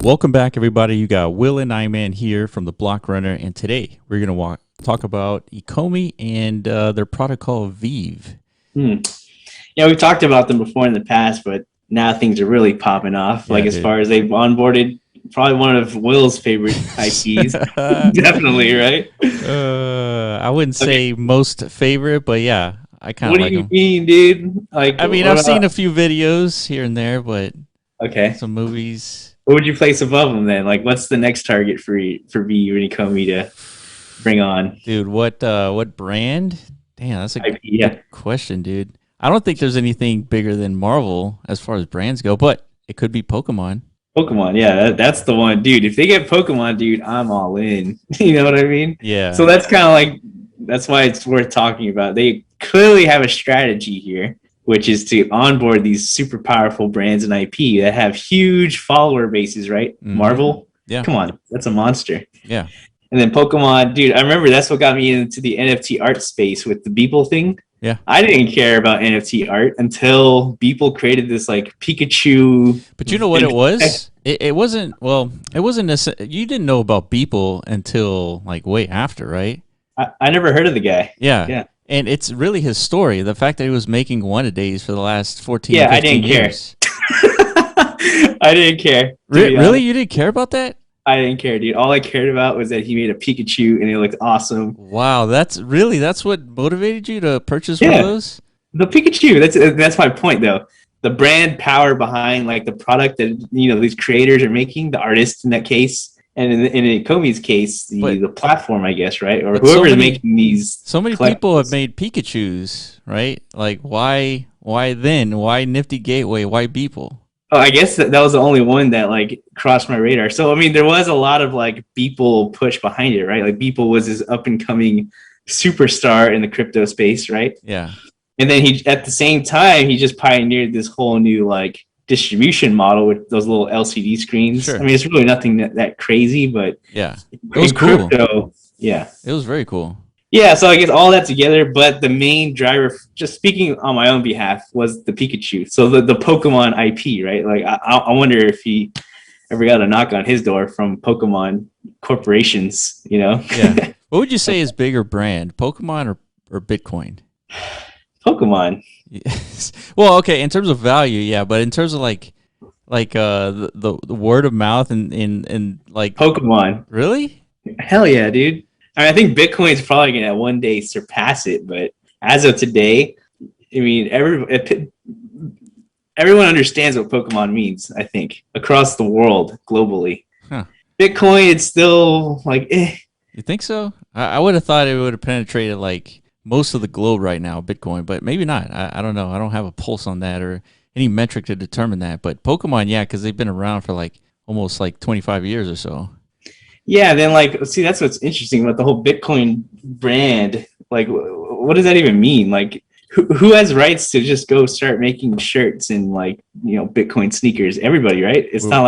Welcome back, everybody. You got Will and Iman here from the Block Runner, and today we're going to talk about Ecomi and their product called Vive. Yeah, we've talked about them before in the past, but now things are really popping off. Yeah, as far as they've onboarded, probably one of Will's favorite IPs. Definitely, right? I wouldn't say most favorite, but yeah, I kind of like them. What do you mean, dude? I've seen a few videos here and there, but some movies. What would you place above them then? What's the next target for Vive and Ecomi to bring on? Dude, what brand? Damn, that's a good question, dude. I don't think there's anything bigger than Marvel as far as brands go, but it could be Pokemon. Pokemon, yeah, that's the one, dude. If they get Pokemon, dude, I'm all in. You know what I mean? Yeah. So that's kind of that's why it's worth talking about. They clearly have a strategy here, which is to onboard these super powerful brands and IP that have huge follower bases, right? Mm-hmm. Marvel, yeah, come on, that's a monster. Yeah. And then Pokemon, dude, I remember that's what got me into the NFT art space with the Beeple thing. Yeah. I didn't care about NFT art until Beeple created this Pikachu. But you know what it was? It wasn't, you didn't know about Beeple until way after, right? I never heard of the guy. Yeah. Yeah. And it's really his story. The fact that he was making one-a-days for the last 14, yeah, 15 years. I didn't care. Really? You didn't care about that? I didn't care, dude. All I cared about was that he made a Pikachu and it looked awesome. Wow, that's what motivated you to purchase one of those? The Pikachu. That's my point, though. The brand power behind the product that these creators are making, the artists in that case. And in Ecomi's case, the platform, I guess, right? Or whoever is making these. So many people have made Pikachus, right? Why then? Why Nifty Gateway? Why Beeple? Oh, I guess that was the only one that crossed my radar. So, I mean, there was a lot of Beeple push behind it, right? Beeple was this up and coming superstar in the crypto space, right? Yeah. And then at the same time, he just pioneered this whole new distribution model with those little LCD screens. Sure. I mean, it's really nothing that crazy, but yeah, it was cool. Crypto, yeah, it was very cool. Yeah, so I guess all that together, but the main driver, just speaking on my own behalf, was the Pikachu. So the Pokemon IP, right? I wonder if he ever got a knock on his door from Pokemon corporations, Yeah. What would you say is bigger brand, Pokemon or Bitcoin? Pokemon. Yes. Well, okay, in terms of value, yeah, but in terms of the word of mouth and Pokemon. Really? Hell yeah, dude. I think Bitcoin's probably gonna one day surpass it, but as of today, I mean, everyone understands what Pokemon means. I think across the world, globally. Huh. Bitcoin, it's still You think so? I would have thought it would have penetrated most of the globe right now, Bitcoin, but maybe not. I don't know. I don't have a pulse on that or any metric to determine that. But Pokemon, yeah, because they've been around for almost 25 years or so. Yeah, then see, that's what's interesting about the whole Bitcoin brand. What does that even mean? Who has rights to just go start making shirts and Bitcoin sneakers? Everybody, right? It's not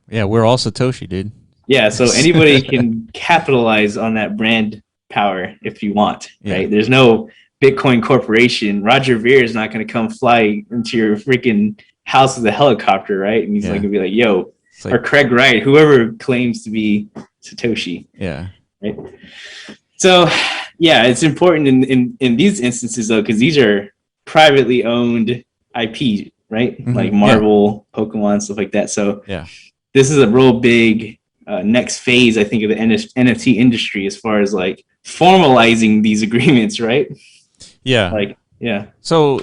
we're all Satoshi, dude. Yeah, so anybody can capitalize on that brand power if you want, right? Yeah. There's no Bitcoin corporation. Roger Ver is not going to come fly into your freaking house with a helicopter, right? And he's going to be yo, or Craig Wright, whoever claims to be Satoshi. Yeah. Right. So, yeah, it's important in these instances though, because these are privately owned IP, right? Mm-hmm. Marvel, Pokemon, stuff like that. So, yeah, this is a real big next phase, I think, of the NFT industry as far as formalizing these agreements, right? Yeah. Yeah. So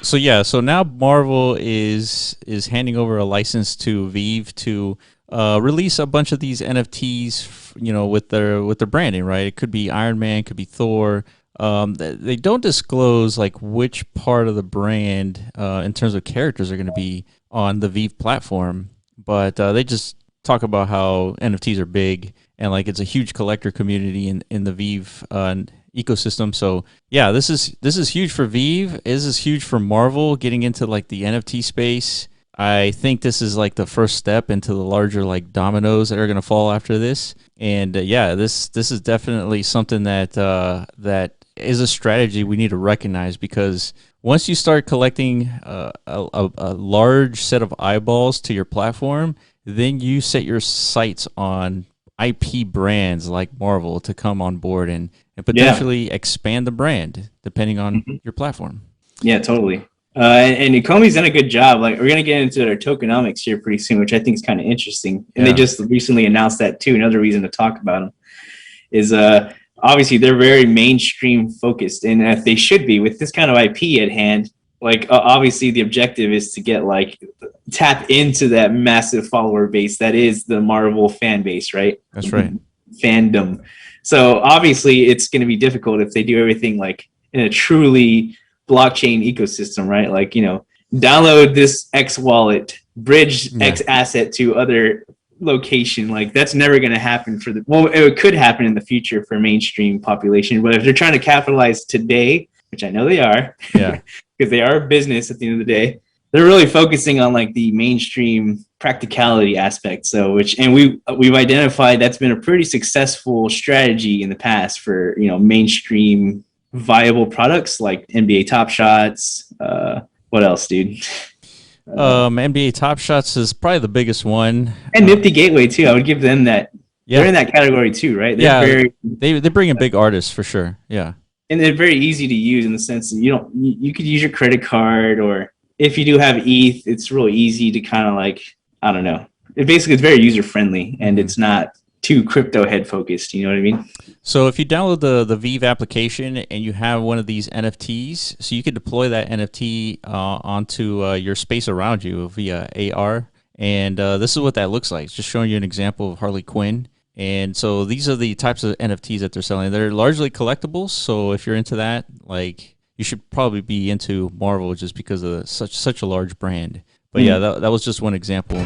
now Marvel is handing over a license to Vive to release a bunch of these NFTs, with their branding, right? It could be Iron Man, could be Thor. They don't disclose which part of the brand in terms of characters are going to be on the Vive platform, but they just talk about how NFTs are big and it's a huge collector community in the Vive ecosystem. So yeah, this is huge for Vive. This is huge for Marvel getting into the NFT space. I think this is the first step into the larger dominoes that are going to fall after this. And this is definitely something that is a strategy we need to recognize, because once you start collecting a large set of eyeballs to your platform, then you set your sights on IP brands like Marvel to come on board and potentially expand the brand depending on your platform. Yeah, totally. And Ecomi's done a good job. Like, we're gonna get into their tokenomics here pretty soon, which I think is kind of interesting. And they just recently announced that too. Another reason to talk about them is obviously they're very mainstream focused, and if they should be with this kind of IP at hand. Like, obviously the objective is to get like tap into that massive follower base that is the Marvel fan base, right? That's right. Fandom. So obviously it's going to be difficult if they do everything like in a truly blockchain ecosystem, right? Like, download this X wallet, bridge X asset to other location. Like, that's never going to happen it could happen in the future for mainstream population. But if they're trying to capitalize today, which I know they are, because they are a business at the end of the day, they're really focusing on like the mainstream practicality aspect. So we've identified that's been a pretty successful strategy in the past for, mainstream viable products like NBA Top Shots. What else, dude? NBA Top Shots is probably the biggest one. And Nifty Gateway too. I would give them that. Yeah. They're in that category too, right? They bring in big artists for sure. Yeah. And they're very easy to use in the sense that you could use your credit card, or if you do have ETH, it's really easy to kind of like, I don't know. It's very user friendly, and it's not too crypto head focused. You know what I mean? So if you download the Vive application and you have one of these NFTs, so you could deploy that NFT onto your space around you via AR. And this is what that looks like. It's just showing you an example of Harley Quinn. And so these are the types of NFTs that they're selling. They're largely collectibles. So if you're into that, like, you should probably be into Marvel just because of such a large brand. But yeah, that was just one example.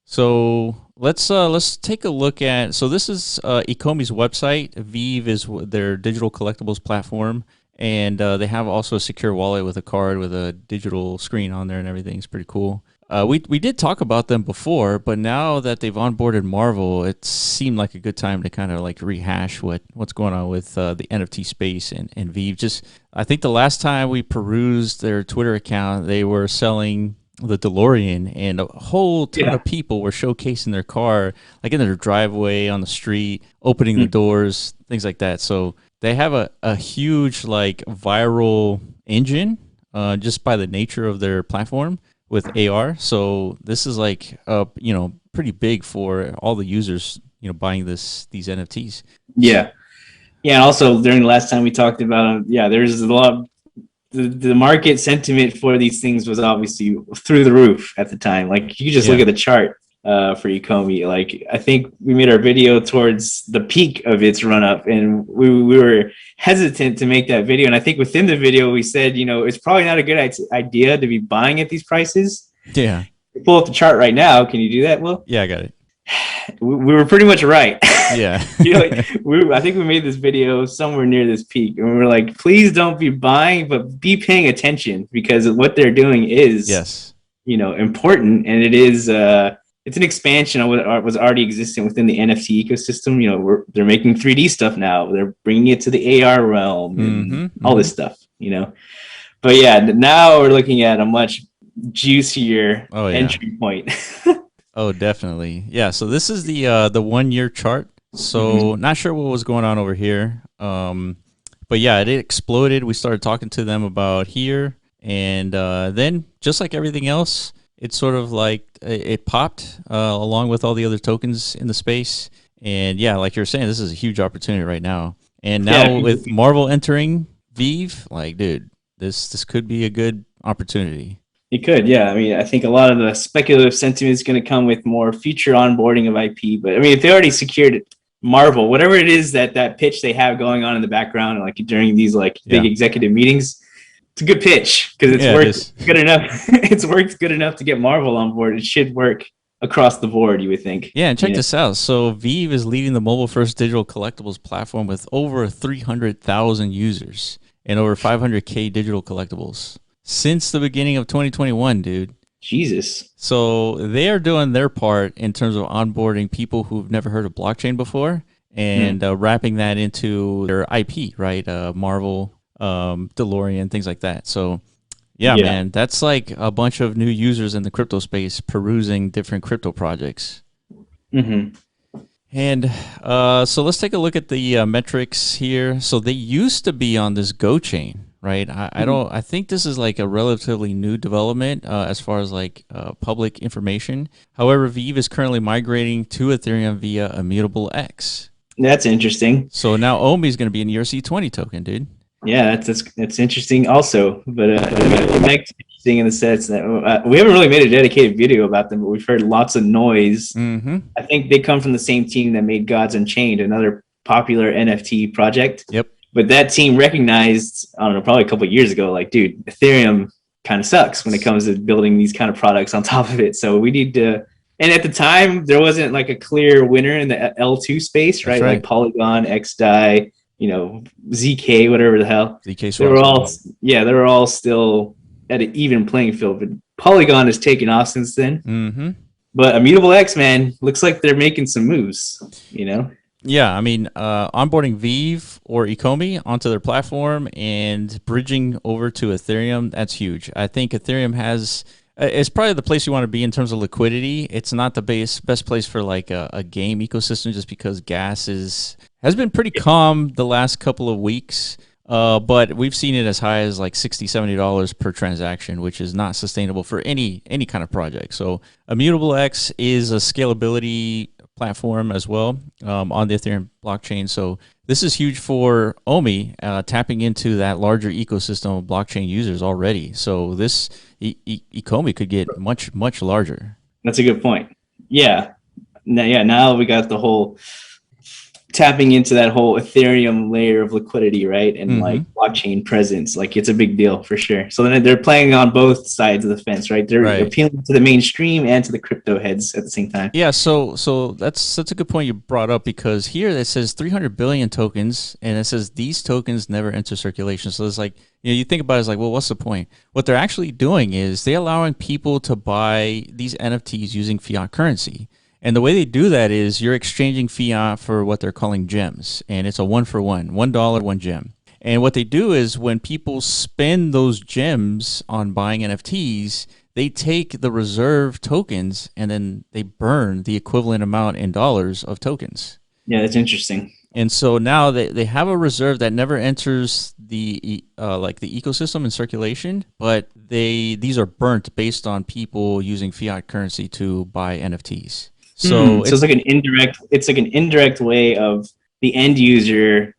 So let's take a look at. So this is Ecomi's website. Vive is their digital collectibles platform, and they have also a secure wallet with a card with a digital screen on there and everything. It's pretty cool. We did talk about them before, but now that they've onboarded Marvel, it seemed like a good time to kind of like rehash what's going on with the NFT space and Vive. I think the last time we perused their Twitter account, they were selling the DeLorean, and a whole ton of people were showcasing their car, like in their driveway, on the street, opening the doors, things like that. So they have a huge like viral engine just by the nature of their platform with AR. So this is like pretty big for all the users buying these NFTs. Yeah and also during the last time we talked about them, there's a lot. The market sentiment for these things was obviously through the roof at the time. Like, you just look at the chart for Ecomi. Like, I think we made our video towards the peak of its run up, and we were hesitant to make that video. And I think within the video we said, it's probably not a good idea to be buying at these prices. Yeah. Pull up the chart right now. Can you do that, Will? Yeah, I got it. We were pretty much right. Yeah. I think we made this video somewhere near this peak, and we were like, please don't be buying, but be paying attention, because what they're doing is important, and it is it's an expansion of what was already existing within the NFT ecosystem. They're making 3D stuff now. They're bringing it to the AR realm and all this stuff, But yeah, now we're looking at a much juicier entry point. Oh, definitely. Yeah, so this is the 1 year chart. So not sure what was going on over here. But yeah, it exploded. We started talking to them about here. And then, just like everything else, it sort of like it popped along with all the other tokens in the space. And yeah, like you're saying, this is a huge opportunity right now. And now with Marvel entering Vive, like, dude, this could be a good opportunity. It could, yeah. I mean, I think a lot of the speculative sentiment is going to come with more future onboarding of IP. But I mean, if they already secured Marvel, whatever it is that pitch they have going on in the background, like during these like big executive meetings, it's a good pitch because it's worked good enough. It's worked good enough to get Marvel on board. It should work across the board, you would think. Yeah, and check this out. So Vive is leading the mobile-first digital collectibles platform with over 300,000 users and over 500K digital collectibles since the beginning of 2021, dude. Jesus. So they are doing their part in terms of onboarding people who've never heard of blockchain before and wrapping that into their IP, right? Marvel, DeLorean, things like that. So Yeah, Yeah. man, that's like a bunch of new users in the crypto space perusing different crypto projects. Hmm. And so let's take a look at the metrics here. So they used to be on this Go chain, right? I don't. I think this is like a relatively new development as far as like public information. However, Vive is currently migrating to Ethereum via Immutable X. That's interesting. So now OMI is going to be an ERC20 token, dude. Yeah, that's interesting also. But next interesting in the sense that we haven't really made a dedicated video about them, but we've heard lots of noise. Mm-hmm. I think they come from the same team that made Gods Unchained, another popular NFT project. Yep. But that team recognized, I don't know, probably a couple of years ago, like, dude, Ethereum kind of sucks when it comes to building these kind of products on top of it. So we need to. And at the time, there wasn't like a clear winner in the L2 space, right? Like Polygon, XDAI, ZK, whatever the hell. ZK they were all still at an even playing field. But Polygon has taken off since then. Mm-hmm. But Immutable X, man, looks like they're making some moves, Yeah, I mean, onboarding Vive or Ecomi onto their platform and bridging over to Ethereum, that's huge. I think Ethereum it's probably the place you want to be in terms of liquidity. It's not the best place for like a game ecosystem just because gas has been pretty calm the last couple of weeks. But we've seen it as high as like $60, $70 per transaction, which is not sustainable for any kind of project. So Immutable X is a scalability platform as well on the Ethereum blockchain. So this is huge for OMI, tapping into that larger ecosystem of blockchain users already. So this Ecomi could get much, much larger. That's a good point. Yeah. Now we got the whole tapping into that whole Ethereum layer of liquidity, right? And like blockchain presence, like it's a big deal for sure. So then they're playing on both sides of the fence, right? They're appealing to the mainstream and to the crypto heads at the same time. Yeah, so that's a good point you brought up, because here it says 300 billion tokens, and it says these tokens never enter circulation. So it's like, you think about it, it's like, well, what's the point? What they're actually doing is they're allowing people to buy these NFTs using fiat currency. And the way they do that is you're exchanging fiat for what they're calling gems. And it's a 1-for-1, $1, 1 gem. And what they do is when people spend those gems on buying NFTs, they take the reserve tokens and then they burn the equivalent amount in dollars of tokens. Yeah, that's interesting. And so now they have a reserve that never enters the the ecosystem in circulation, but these are burnt based on people using fiat currency to buy NFTs. So it's like an indirect way of the end user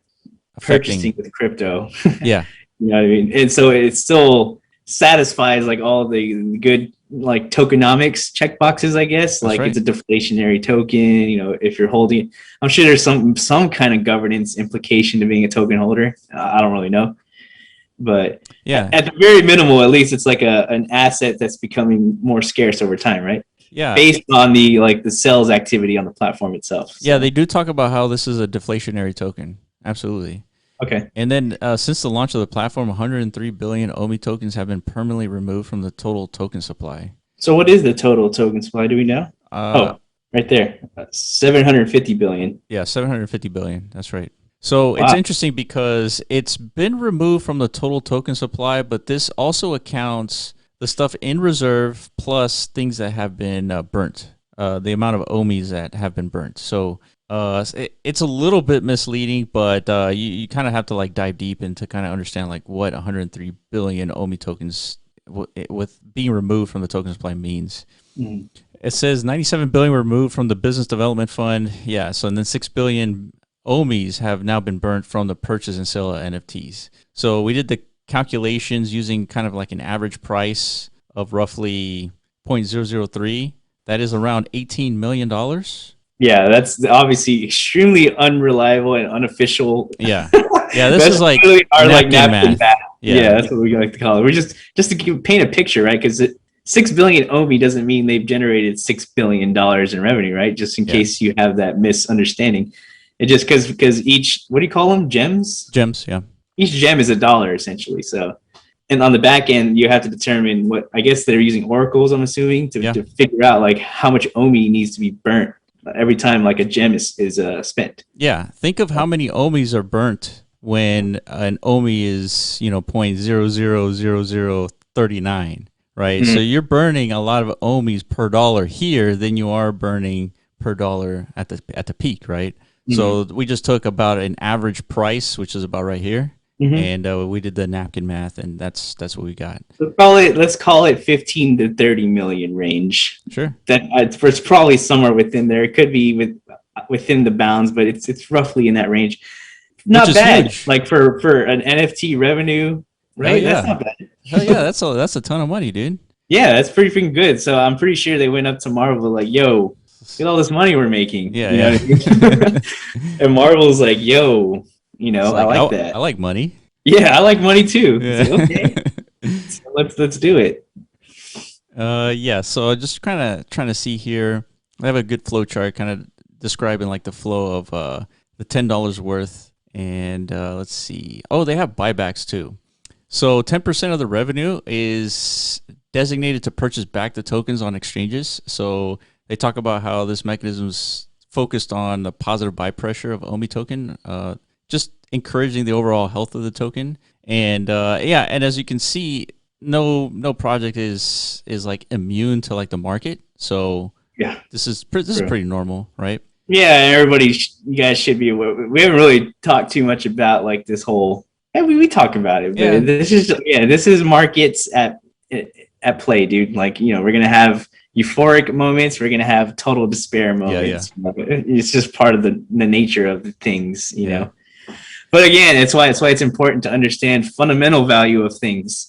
purchasing with crypto. Yeah. You know what I mean? And so it still satisfies like all the good like tokenomics checkboxes, I guess. That's like It's a deflationary token, if you're holding, I'm sure there's some kind of governance implication to being a token holder. I don't really know. But yeah, at the very minimal, at least it's like an asset that's becoming more scarce over time, right? Yeah, based on the sales activity on the platform itself. So. Yeah, they do talk about how this is a deflationary token. Absolutely. Okay. And then since the launch of the platform, 103 billion OMI tokens have been permanently removed from the total token supply. So what is the total token supply? Do we know? Right there, 750 billion. Yeah, 750 billion. That's right. So It's interesting because it's been removed from the total token supply, but this also accounts the stuff in reserve plus things that have been burnt, the amount of OMIs that have been burnt. So it's a little bit misleading, but you kind of have to like dive deep into kind of understand like what 103 billion OMI tokens with being removed from the token supply means. Mm. It says 97 billion were removed from the business development fund. Yeah, so and then 6 billion OMIs have now been burnt from the purchase and sale of NFTs. So we did the calculations using kind of like an average price of roughly 0.003. That is around $18 million. Yeah, that's obviously extremely unreliable and unofficial. Yeah, this is like really our like napkin math. Yeah, that's what we like to call it. We're just to paint a picture, right? Because 6 billion OMI doesn't mean they've generated $6 billion in revenue, right? Just in case you have that misunderstanding. It just because each, what do you call them? Gems? Gems, yeah. Each gem is $1 essentially. So, and on the back end, you have to determine what, I guess they're using oracles, I'm assuming, to figure out like how much OMI needs to be burnt every time like a gem is spent. Yeah. Think of how many OMIs are burnt when an OMI is, 0.00000 $39, right? So you're burning a lot of ohms per dollar here than you are burning per dollar at the peak, right? So we just took about an average price, which is about right here, and we did the napkin math, and that's what we got. Let's call it 15 to 30 million range. Sure. That it's probably somewhere within there. It could be within the bounds, but it's roughly in that range. Not bad. Huge. Like for an NFT revenue, right? Yeah. That's not bad. Hell yeah, that's a ton of money, dude. Yeah, that's pretty freaking good. So I'm pretty sure they went up to Marvel like, yo, look at all this money we're making. Yeah. And Marvel's like, yo, I like that. I like money. Yeah, I like money too. Yeah. Like, okay. So let's do it. Yeah, so just kind of trying to see here. I have a good flow chart kind of describing like the flow of the $10 worth. And let's see. Oh, they have buybacks too. So 10% of the revenue is designated to purchase back the tokens on exchanges. So they talk about how this mechanism is focused on the positive buy pressure of OMI token, just encouraging the overall health of the token. And and as you can see, no project is like immune to like the market. So yeah, this is pretty normal, right? Yeah, you guys should be aware. We haven't really talked too much about like this whole. We talk about it, but this is markets at play, dude. Like we're gonna have euphoric moments, we're gonna have total despair moments. Yeah. It's just part of the nature of the things, you know. But again, that's why it's important to understand fundamental value of things.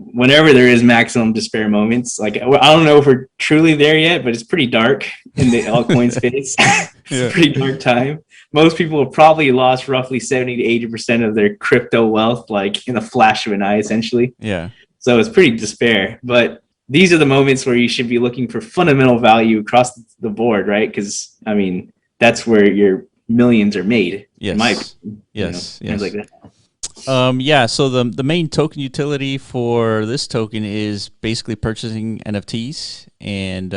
Whenever there is maximum despair moments, like I don't know if we're truly there yet, but it's pretty dark in the altcoin space. It's a pretty dark time. Most people have probably lost roughly 70 to 80% of their crypto wealth, like in a flash of an eye, essentially. Yeah. So it's pretty despair. But these are the moments where you should be looking for fundamental value across the board, right? Because that's where your millions are made. Yes. In my opinion, yes. Like that. So the main token utility for this token is basically purchasing NFTs, and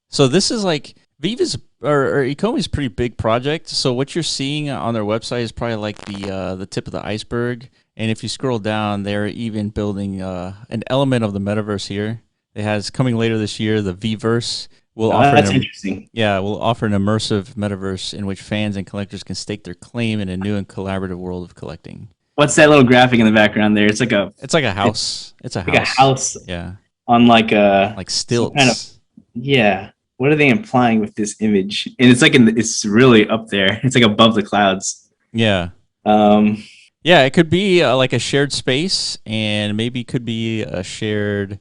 so this is like VeVe or Ecomi is a pretty big project. So what you're seeing on their website is probably like the tip of the iceberg. And if you scroll down, they're even building an element of the metaverse here. It has coming later this year the VeVerse. That's interesting. Yeah, we'll offer an immersive metaverse in which fans and collectors can stake their claim in a new and collaborative world of collecting. What's that little graphic in the background there? It's like a house. It's a house. Like a house. Yeah. On like stilts. Kind of, yeah. What are they implying with this image? And it's like it's really up there. It's like above the clouds. Yeah. Yeah, it could be like a shared space, and maybe could be a shared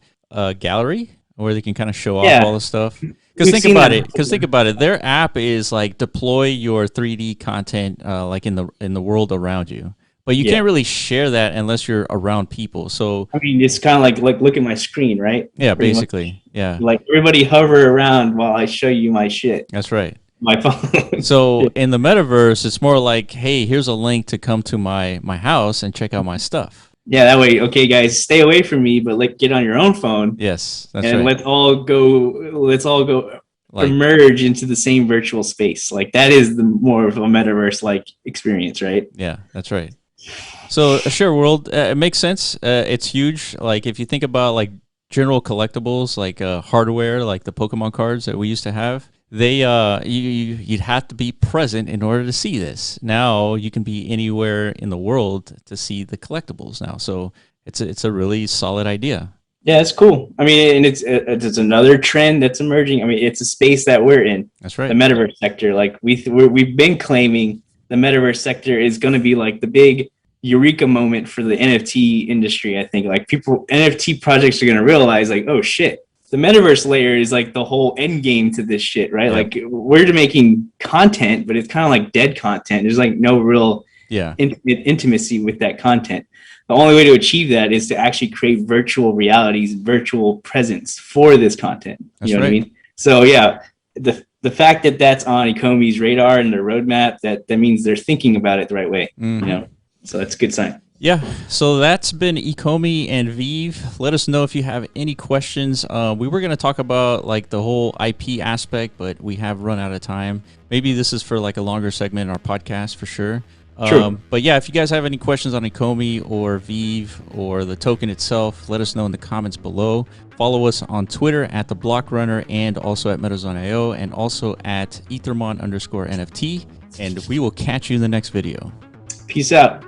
gallery where they can kind of show off all the stuff. Because think about it. Their app is like deploy your 3D content like in the world around you. But you can't really share that unless you're around people. So it's kind of like look at my screen, right? Yeah, basically. Yeah. Like everybody hover around while I show you my shit. That's right. My phone. So in the metaverse, it's more like, hey, here's a link to come to my house and check out my stuff. Yeah, that way, okay, guys, stay away from me, but get on your own phone. Yes, that's right. And let's all go merge into the same virtual space. Like that is the more of a metaverse like experience, right? Yeah, that's right. So a shared world, it makes sense. It's huge. Like if you think about like general collectibles, like hardware, like the Pokemon cards that we used to have, they you'd have to be present in order to see this. Now you can be anywhere in the world to see the collectibles now. So it's a really solid idea. Yeah, it's cool. And it's another trend that's emerging. It's a space that we're in. That's right. The metaverse sector. Like we've been claiming the metaverse sector is going to be like the big eureka moment for the NFT industry. I think like NFT projects are going to realize like, oh shit, the metaverse layer is like the whole end game to this shit, right? Yep. Like we're making content, but it's kind of like dead content. There's like no real intimacy with that content. The only way to achieve that is to actually create virtual realities, virtual presence for this content. That's right. What I mean? So yeah, the fact that that's on Ecomi's radar and their roadmap, that means they're thinking about it the right way. Mm-hmm. So that's a good sign. Yeah, so that's been Ecomi and VeVe. Let us know if you have any questions. We were going to talk about like the whole IP aspect, but we have run out of time. Maybe this is for like a longer segment in our podcast for sure. True. But yeah, if you guys have any questions on Ecomi or Vive or the token itself, let us know in the comments below. Follow us on Twitter at The Block Runner and also at MetaZone.io and also at Ethermon_NFT. And we will catch you in the next video. Peace out.